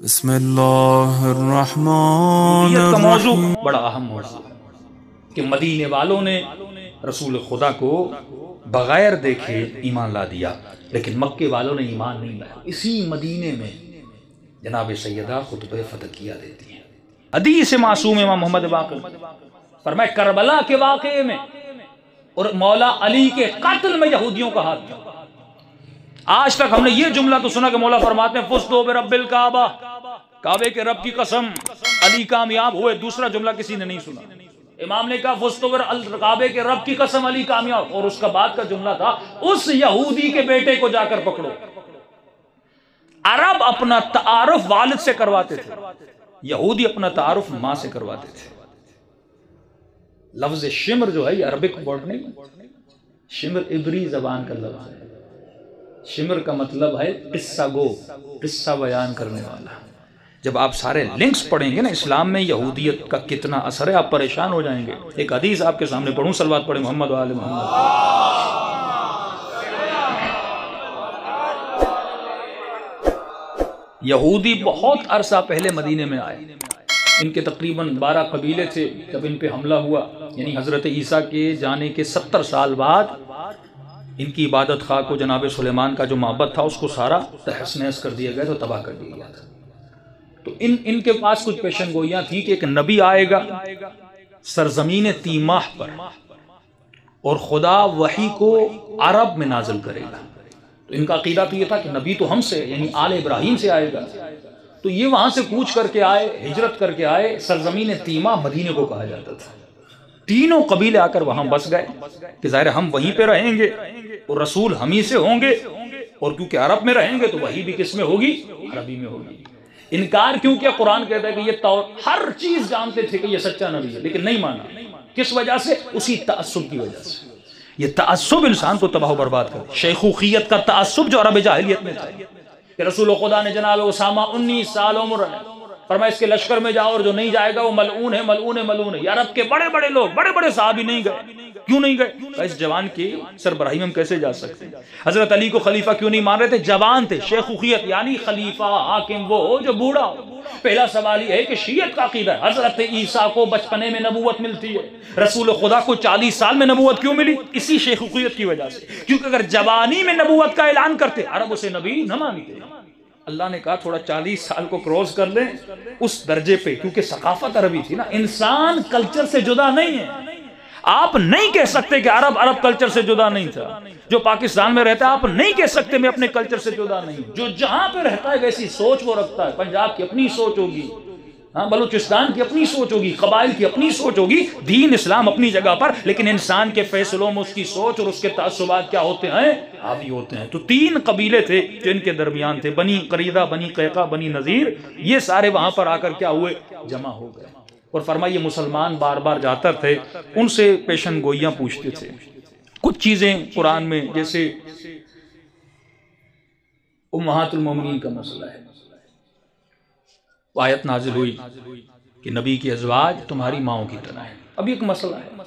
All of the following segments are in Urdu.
بسم اللہ الرحمن کا موضوع الرحیم۔ بڑا اہم موضوع ہے کہ مدینے والوں نے رسول خدا کو بغیر دیکھے ایمان لا دیا، لیکن مکے والوں نے ایمان نہیں لایا۔ اسی مدینے میں جناب سیدہ خطبہ فتح کیا دیتی ہیں۔ حدیث معصوم امام محمد باقر فرمائے کربلا کے واقعے میں اور مولا علی کے قتل میں یہودیوں کا ہاتھ تھا۔ آج تک ہم نے یہ جملہ تو سنا کہ مولا فرماتے ہیں فزتو برب الکعبہ، کعبے کے رب کی قسم علی کامیاب ہوئے۔ دوسرا جملہ کسی نے نہیں سنا۔ امام نے کہا فزتو برب کعبے کے رب کی قسم علی کامیاب، اور اس کا بعد کا جملہ تھا اس یہودی کے بیٹے کو جا کر پکڑو۔ عرب اپنا تعارف والد سے کرواتے تھے، یہودی اپنا تعارف ماں سے کرواتے تھے۔ لفظ شمر جو ہے یہ عربک ورڈ نہیں، شمر عبری زبان کا لفظ ہے۔ شمر کا مطلب ہے قصہ گو، قصہ بیان کرنے والا۔ جب آپ سارے لنکس پڑھیں گے نا اسلام میں یہودیت کا کتنا اثر ہے، آپ پریشان ہو جائیں گے۔ ایک حدیث آپ کے سامنے پڑھوں، صلوات پڑھیں محمد و آل محمد۔ یہودی بہت عرصہ پہلے مدینے میں آئے، ان کے تقریباً 12 قبیلے تھے۔ جب ان پہ حملہ ہوا، یعنی حضرت عیسیٰ کے جانے کے 70 سال بعد ان کی عبادت خواہ کو جناب سلیمان کا جو معبد تھا اس کو سارا تہس نہس کر دیا گیا، تو تباہ کر دیا گیا تھا۔ تو ان کے پاس کچھ پیشن گوئیاں تھیں کہ ایک نبی آئے گا سرزمین تیماہ پر، اور خدا وحی کو عرب میں نازل کرے گا۔ تو ان کا عقیدہ تو یہ تھا کہ نبی تو ہم سے، یعنی آل ابراہیم سے آئے گا۔ تو یہ وہاں سے کوچ کر کے آئے، ہجرت کر کے آئے۔ سرزمین تیماہ مدینے کو کہا جاتا تھا۔ تینوں قبیلے آ کر وہاں بس گئے کہ ظاہر ہم وہیں پہ رہیں گے اور رسول ہم ہی سے ہوں گے، اور کیونکہ عرب میں رہیں گے تو وہی بھی کس میں ہوگی؟ عربی میں ہوگی۔ انکار کیوں کیا؟ قرآن کہتا ہے کہ یہ ہر چیز جانتے تھے کہ یہ سچا نبی ہے، لیکن نہیں مانا۔ کس وجہ سے؟ اسی تعصب کی وجہ سے۔ یہ تعصب انسان کو تباہ و برباد کر، شیخوخیت کا تعصب جو عرب جاہلیت میں تھا کہ رسول خدا نے جناب اسامہ 19 سال عمر ہے، فرمایا اس کے لشکر میں جاؤ اور جو نہیں جائے گا وہ ملعون ہے، ملعون ہے، ملعون ہے۔ عرب کے بڑے بڑے لوگ، بڑے بڑے صحابی نہیں گئے۔ کیوں نہیں گئے؟ اس جوان کی سربراہی ہم کیسے جا سکتے؟ حضرت علی کو خلیفہ کیوں نہیں مان رہے تھے؟ جوان تھے۔ شیخوخیت یعنی خلیفہ حاکم وہ ہو جو بوڑھا ہو۔ پہلا سوال یہ ہے کہ شیعت کا عقیدہ ہے حضرت عیسیٰ کو بچپنے میں نبوت ملتی ہے، رسول خدا کو 40 سال میں نبوت کیوں ملی؟ اسی شیخوخیت کی وجہ سے، کیونکہ اگر جوانی میں نبوت کا اعلان کرتے عرب اسے نبی نہ مانتے۔ اللہ نے کہا تھوڑا 40 سال کو کراس کر لیں اس درجے پہ، کیونکہ ثقافت عربی تھی نا۔ انسان کلچر سے جدا نہیں ہے۔ آپ نہیں کہہ سکتے کہ عرب کلچر سے جدا نہیں تھا۔ جو پاکستان میں رہتا ہے آپ نہیں کہہ سکتے میں اپنے کلچر سے جدا نہیں۔ جو جہاں پہ رہتا ہے ویسی سوچ وہ رکھتا ہے۔ پنجاب کی اپنی سوچ ہوگی، بلوچستان کی اپنی سوچ ہوگی، قبائل کی اپنی سوچ ہوگی، دین اسلام اپنی جگہ پر، لیکن انسان کے فیصلوں میں اس کی سوچ اور اس کے تعصبات کیا ہوتے ہیں؟ حاوی ہوتے ہیں۔ تو 3 قبیلے تھے جو ان کے درمیان تھے، بنی قریظہ، بنی قیقہ، بنی نذیر۔ یہ سارے وہاں پر آ کر کیا ہوئے؟ جمع ہو گئے۔ اور فرمائیے مسلمان بار بار جاتے تھے، ان سے پیشن گوئیاں پوچھتے تھے۔ کچھ چیزیں قرآن میں جیسے امہات المومنین کا مسئلہ ہے، آیت نازل ہوئی کہ نبی کی ازواج تمہاری ماؤں کی طرح ہیں۔ اب ایک مسئلہ ہے،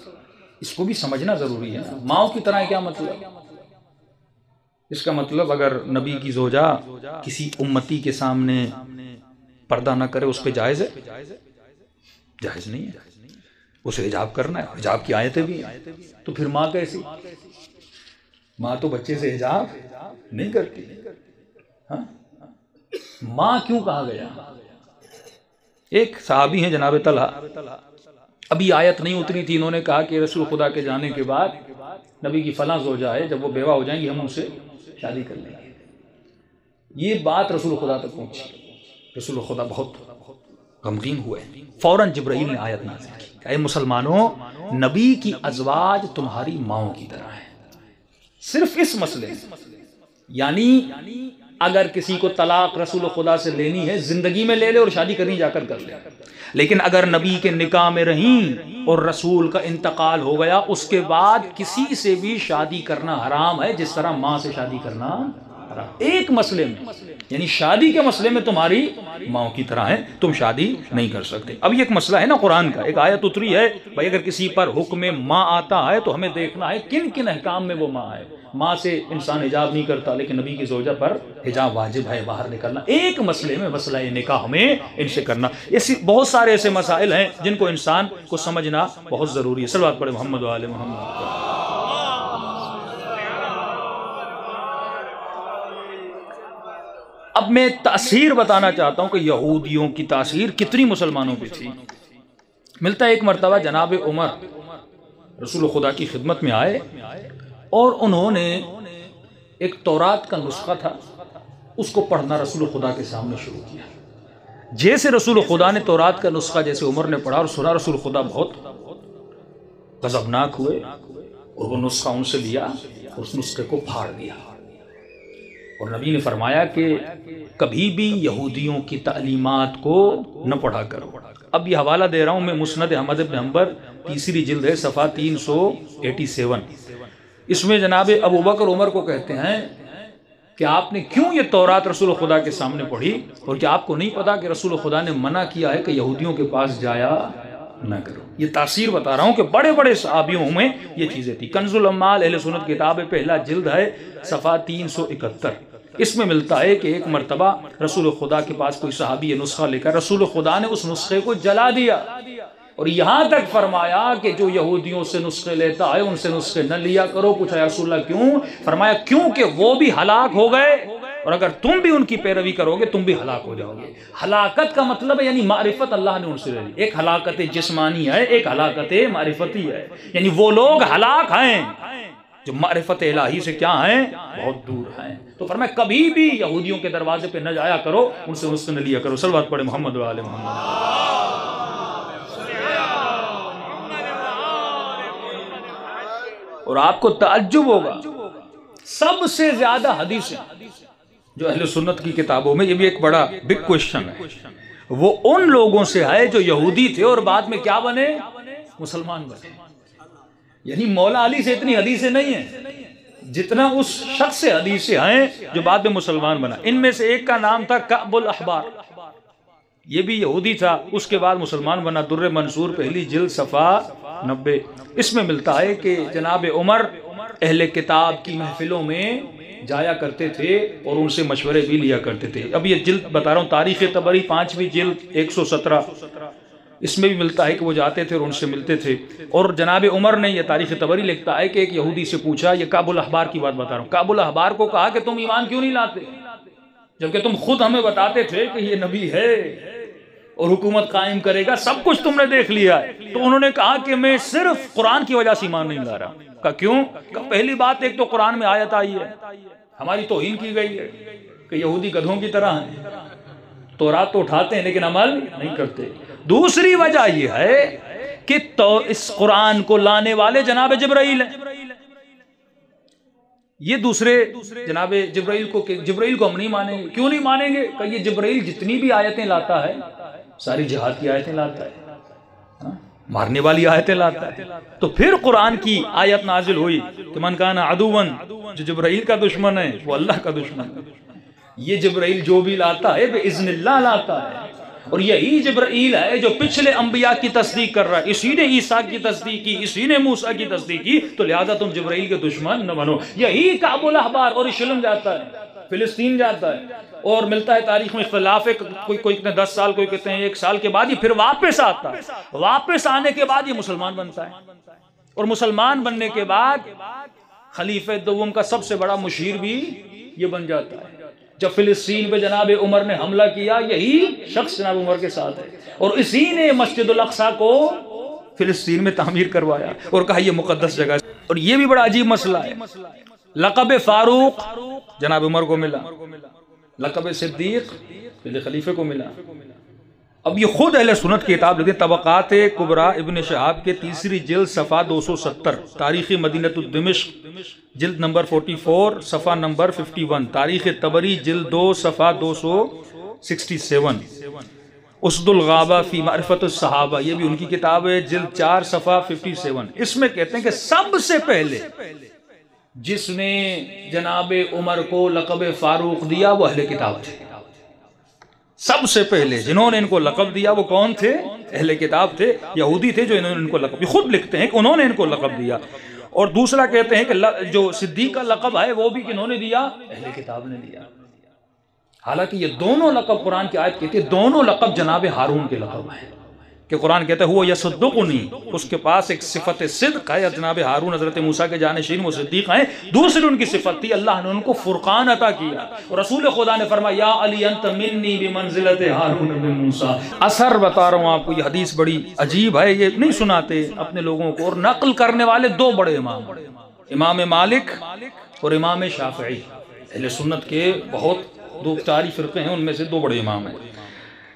اس کو بھی سمجھنا ضروری ہے نا۔ ماؤں کی طرح کیا مطلب؟ اس کا مطلب اگر نبی کی زوجہ کسی امتی کے سامنے پردہ نہ کرے اس پہ جائز ہے؟ جائز نہیں ہے۔ اسے حجاب کرنا ہے، حجاب کی آیتیں بھی ہیں۔ تو پھر ماں کیسی؟ ماں تو بچے سے حجاب نہیں کرتی۔ ماں کیوں کہا گیا؟ ایک صحابی ہیں جناب طلحہ، ابھی آیت نہیں اتری تھی، انہوں نے کہا کہ رسول خدا کے جانے کے بعد نبی کی فلاں زوجہ ہے، جب وہ بیوہ ہو جائیں گی ہم ان سے شادی کر لیں گے۔ یہ بات رسول خدا تک پہنچی، رسول خدا بہت غمگین ہوئے۔ فوراً جبرائیل نے آیت نازل کی کہ اے مسلمانوں، نبی کی ازواج تمہاری ماؤں کی طرح ہیں۔ صرف اس مسئلے میں، یعنی اگر کسی کو طلاق رسول خدا سے لینی ہے زندگی میں لے لے اور شادی کرنی جا کر کر لے، لیکن اگر نبی کے نکاح میں رہیں اور رسول کا انتقال ہو گیا اس کے بعد کسی سے بھی شادی کرنا حرام ہے، جس طرح ماں سے شادی کرنا حرام۔ ایک مسئلے میں، یعنی شادی کے مسئلے میں تمہاری ماؤں کی طرح ہے، تم شادی نہیں کر سکتے۔ اب یہ ایک مسئلہ ہے نا قرآن کا، ایک آیت اتری ہے بھائی اگر کسی پر حکم ماں آتا ہے تو ہمیں دیکھنا ہے کن کن احکام میں وہ ماں ہے۔ ماں سے انسان حجاب نہیں کرتا، لیکن نبی کی زوجہ پر حجاب واجب ہے باہر نکلنا، ایک مسئلے میں مسئلہ نکاح میں ان سے کرنا۔ ایسی بہت سارے ایسے مسائل ہیں جن کو انسان کو سمجھنا بہت ضروری ہے۔ صلوات پڑھے محمد و آل محمد۔ اب میں تاثیر بتانا چاہتا ہوں کہ یہودیوں کی تاثیر کتنی مسلمانوں پہ تھی۔ ملتا ہے ایک مرتبہ جناب عمر رسول خدا کی خدمت میں آئے اور انہوں نے ایک تورات کا نسخہ تھا، اس کو پڑھنا رسول خدا کے سامنے شروع کیا۔ جیسے رسول خدا نے تورات کا نسخہ جیسے عمر نے پڑھا اور سنا، رسول خدا بہت غضبناک ہوئے اور وہ نسخہ ان سے لیا اور اس نسخے کو پھاڑ دیا، اور نبی نے فرمایا کہ کبھی بھی یہودیوں کی تعلیمات کو نہ پڑھا کرو۔ اب یہ حوالہ دے رہا ہوں میں، مسند احمد بن حنبل تیسری جلد ہے، صفحہ 387۔ اس میں جناب ابو بکر عمر کو کہتے ہیں کہ آپ نے کیوں یہ تورات رسول خدا کے سامنے پڑھی، اور کیا آپ کو نہیں پتا کہ رسول خدا نے منع کیا ہے کہ یہودیوں کے پاس جایا نہ کرو۔ یہ تاثیر بتا رہا ہوں کہ بڑے بڑے صحابیوں میں یہ چیزیں تھی۔ کنز الاموال اہل سنت کتاب پہلا جلد ہے، صفحہ 371۔ اس میں ملتا ہے کہ ایک مرتبہ رسول خدا کے پاس کوئی صحابی نسخہ لے کر رسول خدا نے اس نسخے کو جلا دیا، اور یہاں تک فرمایا کہ جو یہودیوں سے نسخے لیتا ہے ان سے نسخے نہ لیا کرو۔ پوچھا یا رسول اللہ کیوں؟ فرمایا کیونکہ وہ بھی ہلاک ہو گئے، اور اگر تم بھی ان کی پیروی کرو گے تم بھی ہلاک ہو جاؤ گے۔ ہلاکت کا مطلب ہے یعنی معرفت اللہ نے ان سے لے لی۔ ایک ہلاکت جسمانی ہے، ایک ہلاکت معرفتی ہے، یعنی وہ لوگ ہلاک ہیں جو معرفت الہی سے کیا ہیں؟ بہت دور ہیں۔ تو فرمایا کبھی بھی یہودیوں کے دروازے پہ نہ جایا کرو، ان سے نسخے نہ لیا کرو۔ صلوات پڑھے محمد و آل محمد۔ اور آپ کو تعجب ہوگا، سب سے زیادہ حدیثیں جو اہل سنت کی کتابوں میں، یہ بھی ایک بڑا بگ کوشچن ہے، وہ ان لوگوں سے ہے جو یہودی تھے اور بعد میں کیا بنے؟ مسلمان بنے۔ یعنی مولا علی سے اتنی حدیثیں نہیں ہیں جتنا اس شخص سے حدیثیں ہیں جو بعد میں مسلمان بنا۔ ان میں سے ایک کا نام تھا کعب الاحبار، یہ بھی یہودی تھا، اس کے بعد مسلمان بنا۔ در منصور پہلی جلد صفحہ 90۔ اس میں ملتا ہے کہ جناب عمر اہل کتاب کی محفلوں میں جایا کرتے تھے اور ان سے مشورے بھی لیا کرتے تھے۔ اب یہ جلد بتا رہا ہوں، تاریخ طبری 5ویں جلد 117۔ اس میں بھی ملتا ہے کہ وہ جاتے تھے اور ان سے ملتے تھے۔ اور جناب عمر نے، یہ تاریخ طبری لکھتا ہے کہ ایک یہودی سے پوچھا، یہ کعب الاحبار کی بات بتا رہا ہوں، کعب الاحبار کو کہا کہ تم ایمان کیوں نہیں لاتے جبکہ تم خود ہمیں بتاتے تھے کہ یہ نبی ہے اور حکومت قائم کرے گا، سب کچھ تم نے دیکھ لیا ہے۔ تو انہوں نے کہا کہ میں صرف قرآن کی وجہ سے ایمان نہیں لا رہا۔ کہا کیوں؟ کہ پہلی بات ایک تو قرآن میں آیت آئی ہے، ہماری توہین کی گئی ہے کہ یہودی گدھوں کی طرح ہیں، تورات تو اٹھاتے ہیں لیکن عمل نہیں کرتے۔ دوسری وجہ یہ ہے کہ تو اس قرآن کو لانے والے جناب جبرائیل ہیں۔ یہ دوسرے جناب جبرائیل کو ہم نہیں مانیں گے۔ کیوں نہیں مانیں گے؟ کہ یہ جبرائیل جتنی بھی آیتیں لاتا ہے ساری جہاد کی آیتیں لاتا ہے، مارنے والی آیتیں لاتا ہے۔ تو پھر قرآن کی آیت نازل ہوئی کہ من کان عدوا، جو جبرائیل کا دشمن ہے وہ اللہ کا دشمن ہے۔ یہ جبرائیل جو بھی لاتا ہے باذن اللہ لاتا ہے، اور یہی جبرائیل ہے جو پچھلے انبیاء کی تصدیق کر رہا ہے۔ اسی نے عیسیٰ کی تصدیق کی، اسی نے موسیٰ کی تصدیق کی، تو لہذا تم جبرائیل کے دشمن نہ بنو۔ یہی کعب الاحبار اور یروشلم جاتا ہے، فلسطین جاتا ہے، اور ملتا ہے تاریخ میں اختلاف ہے، کوئی کہتے ہیں 10 سال، کوئی کہتے ہیں 1 سال کے بعد یہ پھر واپس آتا ہے۔ واپس آنے کے بعد یہ مسلمان بنتا ہے، اور مسلمان بننے کے بعد خلیفہ دوم کا سب سے بڑا مشیر بھی یہ بن جاتا ہے۔ جب فلسطین پہ جناب عمر نے حملہ کیا، یہی شخص جناب عمر کے ساتھ ہے، اور اسی نے مسجد الاقصی کو فلسطین میں تعمیر کروایا اور کہا یہ مقدس جگہ ہے۔ اور یہ بھی بڑا عجیب مسئلہ ہے، لقب فاروق جناب عمر کو ملا، لقب صدیق خلیفہ کو ملا۔ اب یہ خود اہل سنت کی کتاب لکھتے ہیں، طبقات کبریٰ ابن شہاب کے 3 جلد صفحہ 270، تاریخ مدینہ دمشق جلد نمبر 44 صفحہ نمبر 51، تاریخ طبری جلد 2 صفحہ 267، اسد الغابہ فی معرفت الصحابہ، یہ بھی ان کی کتاب ہے، جلد 4 صفحہ 57۔ اس میں کہتے ہیں کہ سب سے پہلے جس نے جناب عمر کو لقب فاروق دیا وہ اہل کتاب تھے۔ سب سے پہلے جنہوں نے ان کو لقب دیا وہ کون تھے؟ اہل کتاب تھے، یہودی تھے جو انہوں نے ان کو لقب، خود لکھتے ہیں کہ انہوں نے ان کو لقب دیا۔ اور دوسرا کہتے ہیں کہ جو صدیق کا لقب ہے وہ بھی کنہوں نے دیا؟ اہل کتاب نے دیا. حالانکہ یہ دونوں لقب قرآن کی آیت کہتی ہے دونوں لقب جناب ہارون کے لقب ہیں کہ قرآن کہتا ہے وہ یصدقنی، اس کے پاس ایک صفت صدق ہے. جناب ہارون حضرت موسیٰ کے جانشین وہ صدیق ہیں. دوسری ان کی صفت تھی اللہ نے ان کو فرقان عطا کیا. اور رسول خدا نے فرمایا یا علی انت منی بمنزلت ہارون بن موسیٰ. اثر بتا رہا ہوں آپ کو، یہ حدیث بڑی عجیب ہے، یہ نہیں سناتے اپنے لوگوں کو. اور نقل کرنے والے دو بڑے امام، امام مالک اور امام شافعی. اہل سنت کے بہت دو چاری فرقے ہیں، ان میں سے دو بڑے امام ہیں.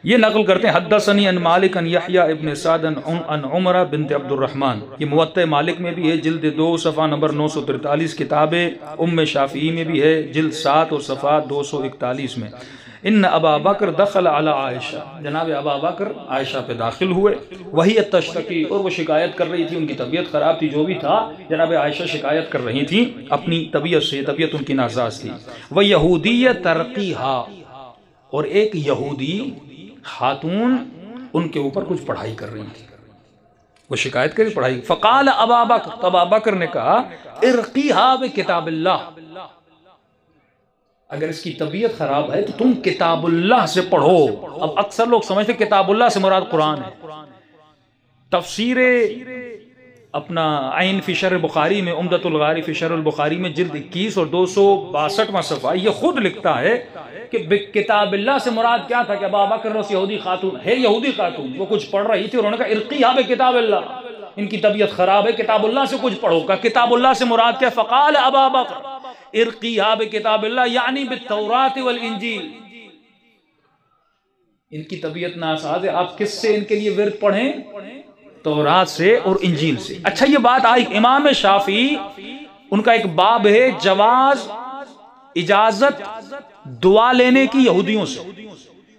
یہ نقل کرتے ہیں حدثنی ان مالک ان یحییٰ ابن سعد ان عمرہ بنت عبد الرحمن. یہ موطأ مالک میں بھی ہے جلد 2 صفحہ نمبر 943. کتاب ام شافعی میں بھی ہے جلد 7 اور صفحہ 241 میں. ان ابا بکر دخل علی عائشہ، جناب ابا بکر عائشہ پہ داخل ہوئے. وہی تشتکی، اور وہ شکایت کر رہی تھی، ان کی طبیعت خراب تھی، جو بھی تھا جناب عائشہ شکایت کر رہی تھی اپنی طبیعت سے، طبیعت ان کی ناساز تھی. وہ یہودی ترقیہا، اور ایک یہودی خاتون ان کے اوپر کچھ پڑھائی کر رہی تھی، وہ شکایت کری پڑھائی. فقال ابا بکر، ابا بکر نے کہا ارقیہا بکتاب اللہ، اگر اس کی طبیعت خراب ہے تو تم کتاب اللہ سے پڑھو. اب اکثر لوگ سمجھتے کتاب اللہ سے مراد قرآن ہے. تفسیر اپنا عین فی شرح بخاری میں، عمدۃ الغاری فی شرح البخاری میں جلد 21 اور 262واں صفحہ یہ خود لکھتا ہے کہ کتاب اللہ سے مراد کیا تھا کہ ابا بکر اس یہودی خاتون ہے، یہودی خاتون وہ کچھ پڑھ رہی تھی اور انہوں نے کہا ارقیہا بکتاب اللہ، ان کی طبیعت خراب ہے، کتاب اللہ سے کچھ پڑھو. کا کتاب اللہ سے مراد کیا؟ فقال ابا بکر ارقیہا بکتاب اللہ یعنی بالتوراۃ والانجیل. ان کی طبیعت ناساز ہے، آپ کس سے ان کے لیے ورد پڑھیں؟ تورات سے اور انجیل سے. اچھا یہ بات آئی امام شافعی، ان کا ایک باب ہے جواز اجازت دعا لینے کی یہودیوں سے.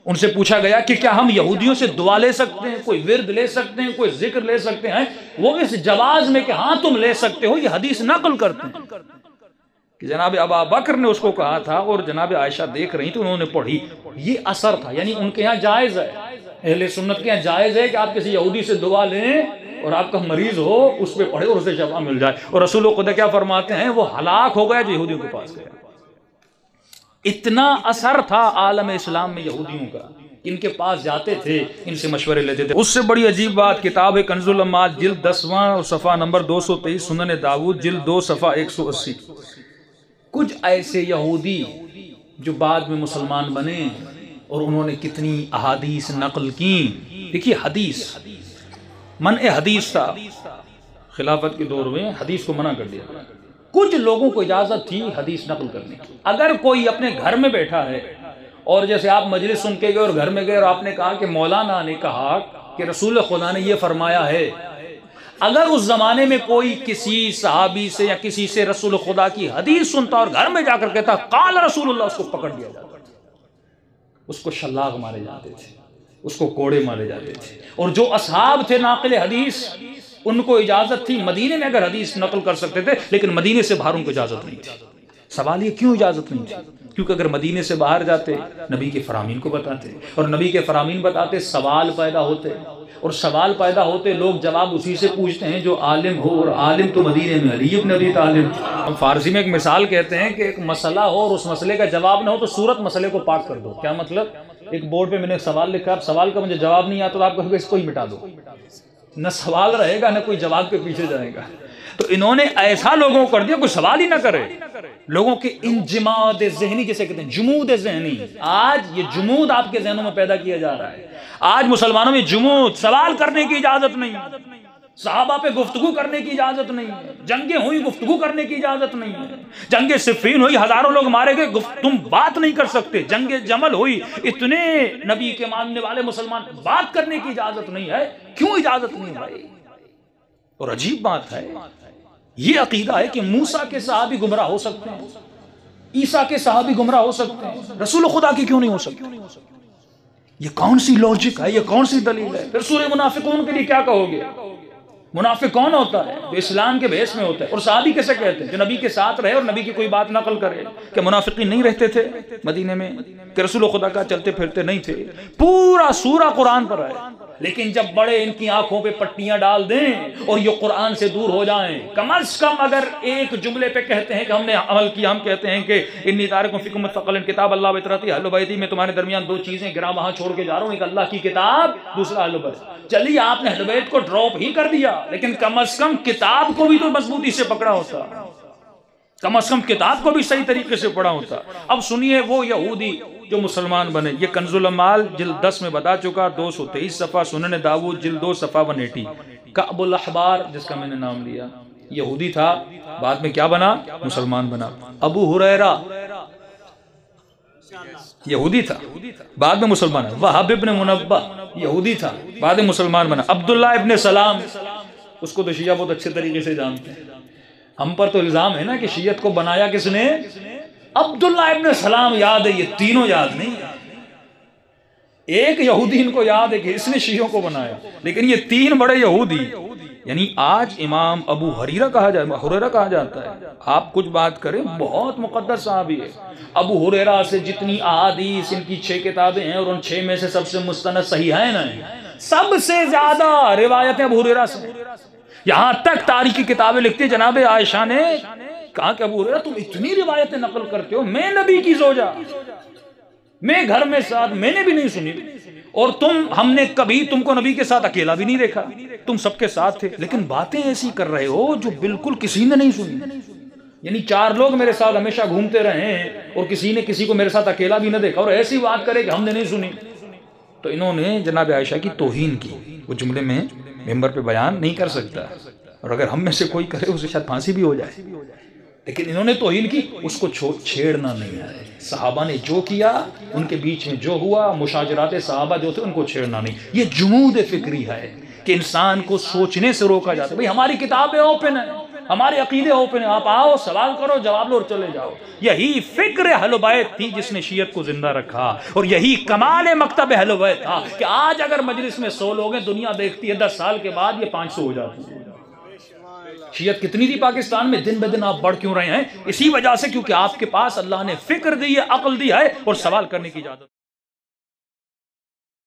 ان سے پوچھا گیا کہ کیا ہم یہودیوں سے دعا لے سکتے ہیں، کوئی ورد لے سکتے ہیں، کوئی ذکر لے سکتے ہیں؟ وہ اس جواز میں کہ ہاں تم لے سکتے ہو، یہ حدیث نقل کرتے ہیں کہ جناب ابا بکر نے اس کو کہا تھا اور جناب عائشہ دیکھ رہی تھی، انہوں نے پڑھی. یہ اثر تھا، یعنی ان کے یہاں جائز ہے، اہل سنت کے یہاں جائز ہے کہ آپ کسی یہودی سے دعا لیں اور آپ کا مریض ہو اس پہ پڑھے اور اسے شفا مل جائے. اور رسول خدا کیا فرماتے ہیں؟ وہ ہلاک ہو گیا جو یہودیوں کے پاس گیا. اتنا اثر تھا عالم اسلام میں یہودیوں کا، ان کے پاس جاتے تھے، ان سے مشورے لیتے تھے. اس سے بڑی عجیب بات کتاب کنز الاموال جلد 10واں اور صفحہ نمبر 223، سنن داؤد جلد 2 صفحہ 180. کچھ ایسے یہودی جو بعد میں مسلمان بنے اور انہوں نے کتنی احادیث نقل کی. دیکھیے حدیث، منع حدیث تھا خلافت کے دور میں، حدیث کو منع کر دیا. کچھ لوگوں کو اجازت تھی حدیث نقل کرنے کی. اگر کوئی اپنے گھر میں بیٹھا ہے اور جیسے آپ مجلس سن کے گئے اور گھر میں گئے اور آپ نے کہا کہ مولانا نے کہا کہ رسول خدا نے یہ فرمایا ہے، اگر اس زمانے میں کوئی کسی صحابی سے یا کسی سے رسول خدا کی حدیث سنتا اور گھر میں جا کر کہتا قال رسول اللہ، اس کو پکڑ لیا جاتا، اس کو شلاغ مارے جاتے تھے، اس کو کوڑے مارے جاتے تھے. اور جو اصحاب تھے ناقل حدیث ان کو اجازت تھی مدینے میں اگر حدیث نقل کر سکتے تھے، لیکن مدینے سے باہر ان کو اجازت نہیں تھی. سوال یہ کیوں اجازت نہیں تھی؟ کیونکہ اگر مدینے سے باہر جاتے نبی کے فرامین کو بتاتے، اور نبی کے فرامین بتاتے سوال پیدا ہوتے، اور سوال پیدا ہوتے لوگ جواب اسی سے پوچھتے ہیں جو عالم ہو، اور عالم تو مدینے میں علی بن ابی طالب. ہم فارسی میں ایک مثال کہتے ہیں کہ ایک مسئلہ ہو اور اس مسئلے کا جواب نہ ہو تو صورت مسئلے کو پاک کر دو. کیا مطلب؟ ایک بورڈ پہ میں نے سوال لکھا، اب سوال کا مجھے جواب نہیں آتا تو آپ کہو اس کو ہی مٹا دو، نہ سوال رہے گا نہ کوئی جواب کے پیچھے جائے گا. تو انہوں نے ایسا لوگوں کو کر دیا کوئی سوال ہی نہ کرے. لوگوں کے انجماد ذہنی جسے کہتے ہیں، جمود ذہنی. آج یہ جمود آپ کے ذہنوں میں پیدا کیا جا رہا ہے. آج مسلمانوں میں جمود، سوال کرنے کی اجازت نہیں، صحابہ پہ گفتگو کرنے کی اجازت نہیں ہے، جنگیں ہوئی گفتگو کرنے کی اجازت نہیں ہے، جنگ صفین ہوئی ہزاروں لوگ مارے گئے تم بات نہیں کر سکتے، جنگ جمل ہوئی اتنے نبی کے ماننے والے مسلمان بات کرنے کی اجازت نہیں ہے. کیوں اجازت نہیں بھائی؟ اور عجیب بات ہے، یہ عقیدہ ہے کہ موسیٰ کے صحابی گمراہ ہو سکتے ہیں، عیسیٰ کے صحابی گمراہ ہو سکتے ہیں، رسول خدا کی کیوں نہیں ہو سکتے؟ یہ کون سی لوجک ہے، یہ کون سی دلیل ہے؟ پھر سورہ منافقون کے لیے کیا کہو گے؟ منافق کون ہوتا ہے؟ جو اسلام کے بحث میں ہوتا ہے. اور صحابی کیسے کہتے ہیں؟ جو نبی کے ساتھ رہے اور نبی کی کوئی بات نقل کرے. کہ منافقین نہیں رہتے تھے مدینے میں؟ کہ رسول خدا کا چلتے پھرتے نہیں تھے؟ پورا سورہ قرآن پر ہے. لیکن جب بڑے ان کی آنکھوں پہ پٹیاں ڈال دیں اور یہ قرآن سے دور ہو جائیں، کم از کم اگر ایک جملے پہ کہتے ہیں کہ ہم نے عمل کیا، ہم کہتے ہیں کہ انی تارکم فیکم ثقلن کتاب اللہ و اطاعتی اہل بیتی، میں تمہارے درمیان دو چیزیں گراں وہاں چھوڑ کے جا رہا ہوں، ایک اللہ کی کتاب، دوسرا اہل بیت۔ چلیے آپ نے اہل بیت کو ڈراپ ہی کر دیا، لیکن کم از کم کتاب کو بھی تو مضبوطی سے پکڑا ہوتا، کم از کم کتاب کو بھی صحیح طریقے سے پڑھا ہوتا۔ اب سنیے وہ یہودی جو مسلمان بنے، یہ کنز الامال جلد 10 میں بتا چکا، 223 صفحہ، سنن داؤد جلد 2 صفحہ 180۔ کعب الاحبار جس کا میں نے نام لیا، یہودی تھا، بعد میں کیا بنا؟ مسلمان بنا۔ ابو ہریرہ یہودی تھا، بعد میں مسلمان بنا۔ وہب ابن منبہ یہودی تھا، بعد میں مسلمان بنا۔ عبداللہ ابن سلام، اس کو تو شیعہ بہت اچھے طریقے سے جانتے ہیں، ہم پر تو الزام ہے نا کہ شیعت کو بنایا کس نے؟ عبداللہ ابن سلام یاد ہے، یہ تینوں یاد نہیں۔ ایک یہودی ان کو یاد ہے کہ اس نے شیعوں کو بنایا، لیکن یہ تین بڑے یہودی، یعنی آج امام ابو ہریرہ کہا جاتا ہے۔ آپ کچھ بات کریں، بہت مقدس صحابی ہے۔ ابو ہریرہ سے جتنی احادیث، ان کی 6 کتابیں ہیں اور ان 6 میں سے سب سے مستند صحیحین ہیں، سب سے زیادہ روایتیں ابو ہریرہ سے۔ یہاں تک تاریخی کتابیں لکھتی جناب عائشہ نے کہا کہ ابو ہریرہ تم اتنی روایتیں نقل کرتے ہو، میں نبی کی زوجہ، میں گھر میں ساتھ، میں نے بھی نہیں سنی، اور ہم نے کبھی تم کو نبی کے ساتھ اکیلا بھی نہیں دیکھا، تم سب کے ساتھ تھے، لیکن باتیں ایسی کر رہے ہو جو بالکل کسی نے نہیں سنی۔ یعنی 4 لوگ میرے ساتھ ہمیشہ گھومتے رہے ہیں اور کسی نے کسی کو میرے ساتھ اکیلا بھی نہ دیکھا، اور ایسی بات کرے کہ ہم نے نہیں سنی۔ تو انہوں نے جناب عائشہ کی توہین کی، وہ جملے میں ممبر پہ بیان نہیں کر سکتا، اور اگر ہم میں سے کوئی کرے اسے شاید پھانسی بھی ہو جائے، لیکن انہوں نے توہین کی، اس کو چھیڑنا نہیں ہے۔ صحابہ نے جو کیا، ان کے بیچ میں جو ہوا، مشاجرات صحابہ جو تھے، ان کو چھیڑنا نہیں۔ یہ جمود فکری ہے کہ انسان کو سوچنے سے روکا جاتا ہے۔ بھئی ہماری کتابیں اوپن ہیں، ہمارے عقیدے اوپن ہیں، آپ آؤ، سوال کرو، جواب لو اور چلے جاؤ۔ یہی فکر اہل بیت تھی جس نے شیعت کو زندہ رکھا، اور یہی کمال مکتب اہل بیت تھا کہ آج اگر مجلس میں 100 لوگ ہیں، دنیا دیکھتی ہے 10 سال کے بعد یہ 500 ہو جاتی ہے۔ شیعت کتنی تھی پاکستان میں، دن بدن آپ بڑھ کیوں رہے ہیں؟ اسی وجہ سے کیونکہ آپ کے پاس اللہ نے فکر دی ہے، عقل دی ہے اور سوال کرنے کی اجازت۔